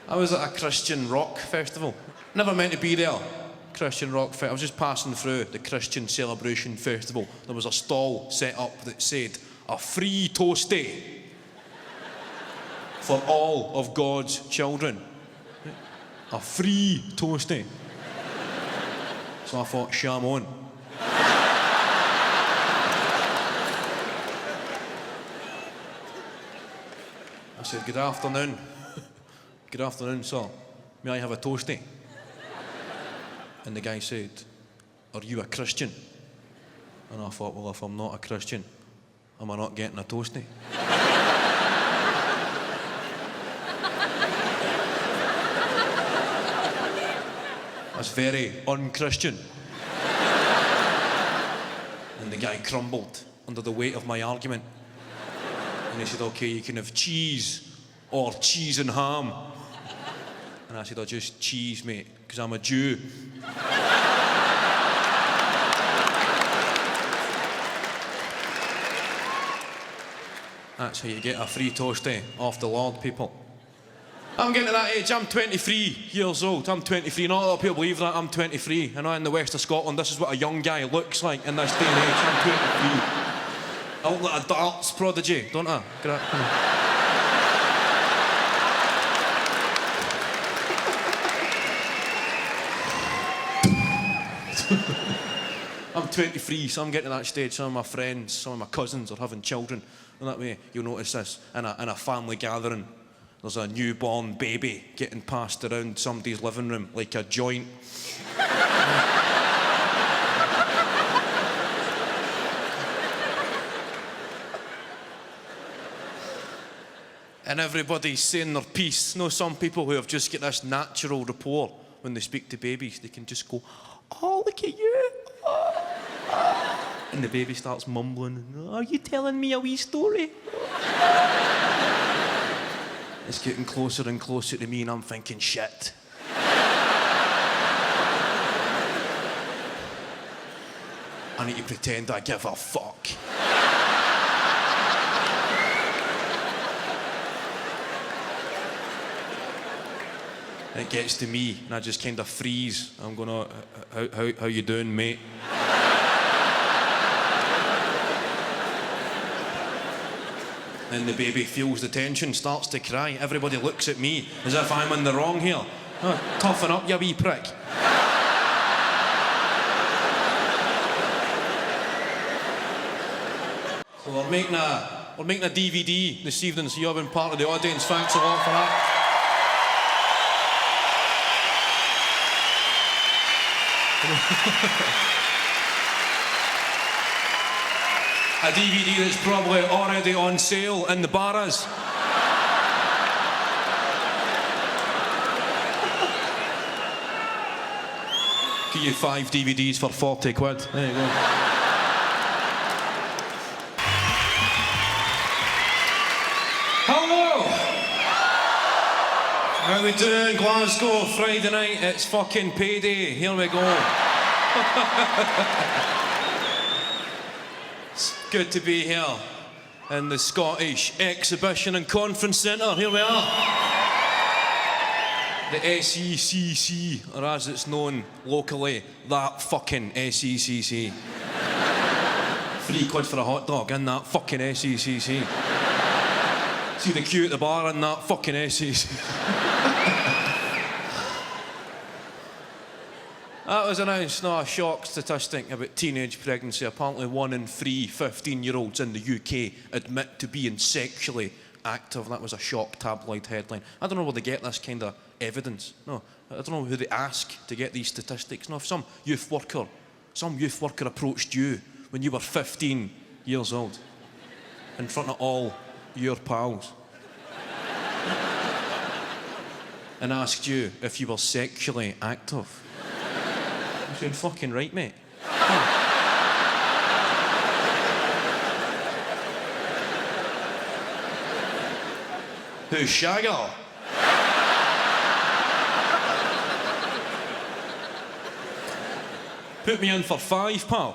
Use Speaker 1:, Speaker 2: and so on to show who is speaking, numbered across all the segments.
Speaker 1: I was at a Christian rock festival. Never meant to be there. Christian rock festival. I was just passing through the Christian Celebration Festival. There was a stall set up that said, "A free toastie for all of God's children." A free toastie. So I thought, sham on. I said, "Good afternoon. Good afternoon, sir. May I have a toastie?" And the guy said, "Are you a Christian?" And I thought, well, if I'm not a Christian, am I not getting a toastie? That's very un-Christian. And the guy crumbled under the weight of my argument. And he said, "Okay, you can have cheese or cheese and ham." And I said, "Oh, just cheese, mate, because I'm a Jew." That's how you get a free toastie off the Lord, people. I'm getting to that age. I'm 23 years old. I'm 23. Not a lot of people believe that. I'm 23. I know in the west of Scotland, this is what a young guy looks like in this day and age. I'm 23. I look like a darts prodigy, don't I? I'm 23, so I'm getting to that stage. Some of my friends, some of my cousins are having children. And that way, you'll notice this in a family gathering. There's a newborn baby getting passed around somebody's living room like a joint. And everybody's saying their piece. You know, some people who have just got this natural rapport when they speak to babies, they can just go, "Oh, look at you. Oh, oh." And the baby starts mumbling, "Are you telling me a wee story?" It's getting closer and closer to me and I'm thinking, shit. I need to pretend I give a fuck. And it gets to me and I just kind of freeze. I'm going, how you doing, mate? Then the baby feels the tension, starts to cry. Everybody looks at me as if I'm in the wrong here. "Oh, toughen up, you wee prick." So we're making a DVD this evening, so you've been part of the audience. Thanks a lot for that. A DVD that's probably already on sale in the bars. Give you 5 DVDs for 40 quid. There you go. Hello! How we doing, Glasgow? Friday night, it's fucking payday. Here we go. Good to be here in the Scottish Exhibition and Conference Centre. Here we are. The SECC, or as it's known locally, that fucking SECC. 3 quid for a hot dog in that fucking SECC. See the queue at the bar in that fucking SECC. That was announced, a shock statistic about teenage pregnancy. Apparently 1 in 3 15-year-olds in the UK admit to being sexually active. That was a shock tabloid headline. I don't know where they get this kind of evidence. No, I don't know who they ask to get these statistics. No, if some youth worker approached you when you were 15 years old in front of all your pals and asked you if you were sexually active. You're fucking right, mate. Who's Shagger? Put me in for 5, pal.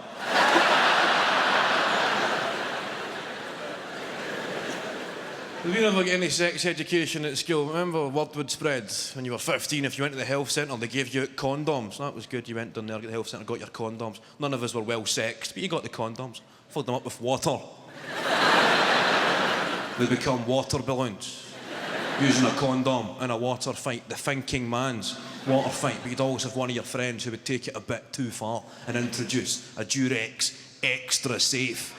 Speaker 1: Did you never get any sex education at school? Remember word would spread when you were 15, if you went to the health centre, they gave you condoms. That was good, you went down there, got the health centre, got your condoms. None of us were well sexed, but you got the condoms. Filled them up with water. They become water balloons. Using a condom in a water fight, the thinking man's water fight. But you'd always have one of your friends who would take it a bit too far and introduce a Durex extra safe.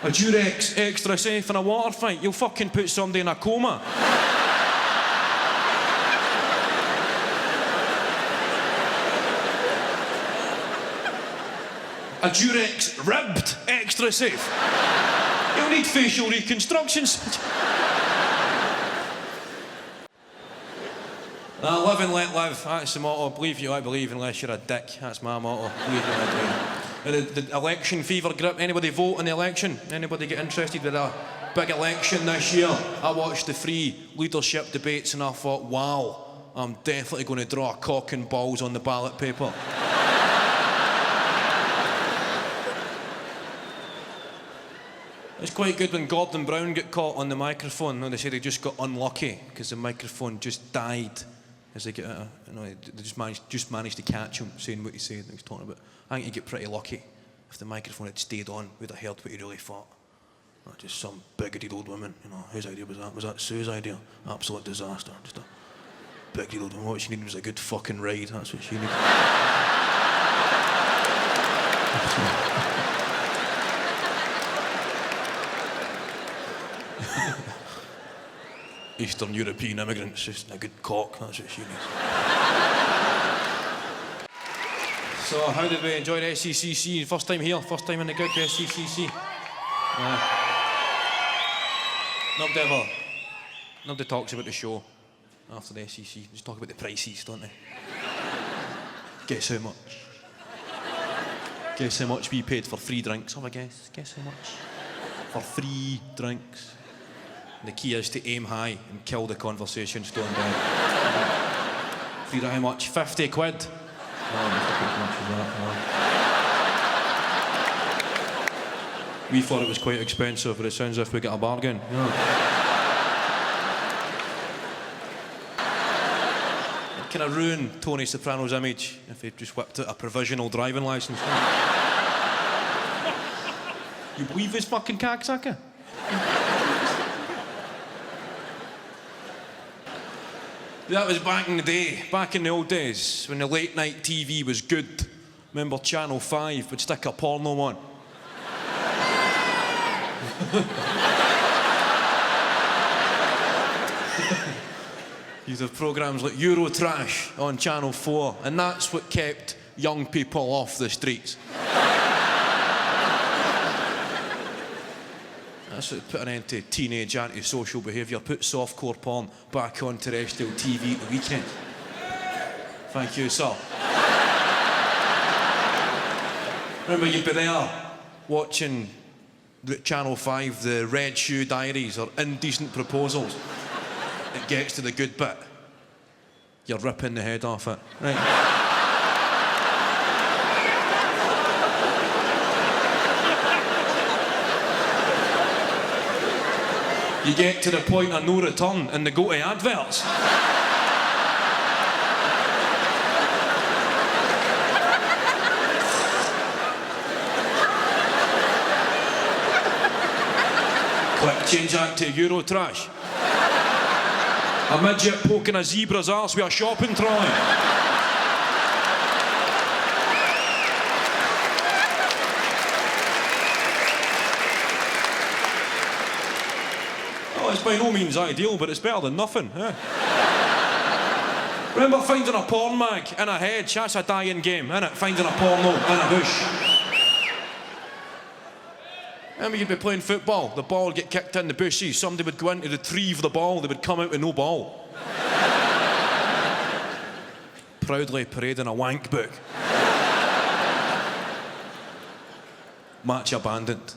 Speaker 1: A Durex extra safe in a water fight, you'll fucking put somebody in a coma. A Durex ribbed extra safe. You'll need facial reconstructions. Live and let live, that's the motto. Believe you, I believe, unless you're a dick. That's my motto. Believe you, I believe. The election fever grip. Anybody vote in the election? Anybody get interested with a big election this year? I watched the 3 leadership debates and I thought, wow, I'm definitely going to draw a cock and balls on the ballot paper. It's quite good when Gordon Brown got caught on the microphone. No, they said he just got unlucky because the microphone just died as they get out. They just managed to catch him saying what he said. He was talking about. I think you get pretty lucky. If the microphone had stayed on, we'd have heard what he really thought. Not just some bigoted old woman. Whose idea was that? Was that Sue's idea? Absolute disaster. Just a bigoted old woman. What she needed was a good fucking ride. That's what she needed. Eastern European immigrants, just a good cock, that's what she needs. So, how did we enjoy the SCCC? First time here, first time in the good SCCC. Nobody talks about the show after the SCC. Just talk about the prices, don't they? Guess how much? Guess how much we paid for free drinks? Have a guess? Guess how much? For free drinks. The key is to aim high and kill the conversation stone down. Free how much? 50 quid? No, not as much as that, no. We thought it was quite expensive, but it sounds as if we got a bargain. Yeah. It kind of ruined Tony Soprano's image if he just whipped out a provisional driving licence. You believe this fucking cocksucker? That was back in the day, back in the old days, when the late night TV was good. Remember Channel 5 would stick a porno on. You'd have programmes like Eurotrash on Channel 4, and that's what kept young people off the streets. That's what put an end to teenage antisocial behaviour, put softcore porn back on terrestrial TV at the weekend. Thank you, sir. Remember, you'd be there watching Channel 5, the Red Shoe Diaries or Indecent Proposals. It gets to the good bit. You're ripping the head off it. Right. You get to the point of no return and they go to adverts. Quick, change that to Eurotrash. A midget poking a zebra's arse with a shopping trolley. It's by no means ideal, but it's better than nothing. Remember finding a porn mag in a hedge? That's a dying game, innit? Finding a porno in a bush. Remember you'd be playing football, the ball would get kicked in the bushes, somebody would go in to retrieve the ball, they would come out with no ball. Proudly parading a wank book. Match abandoned.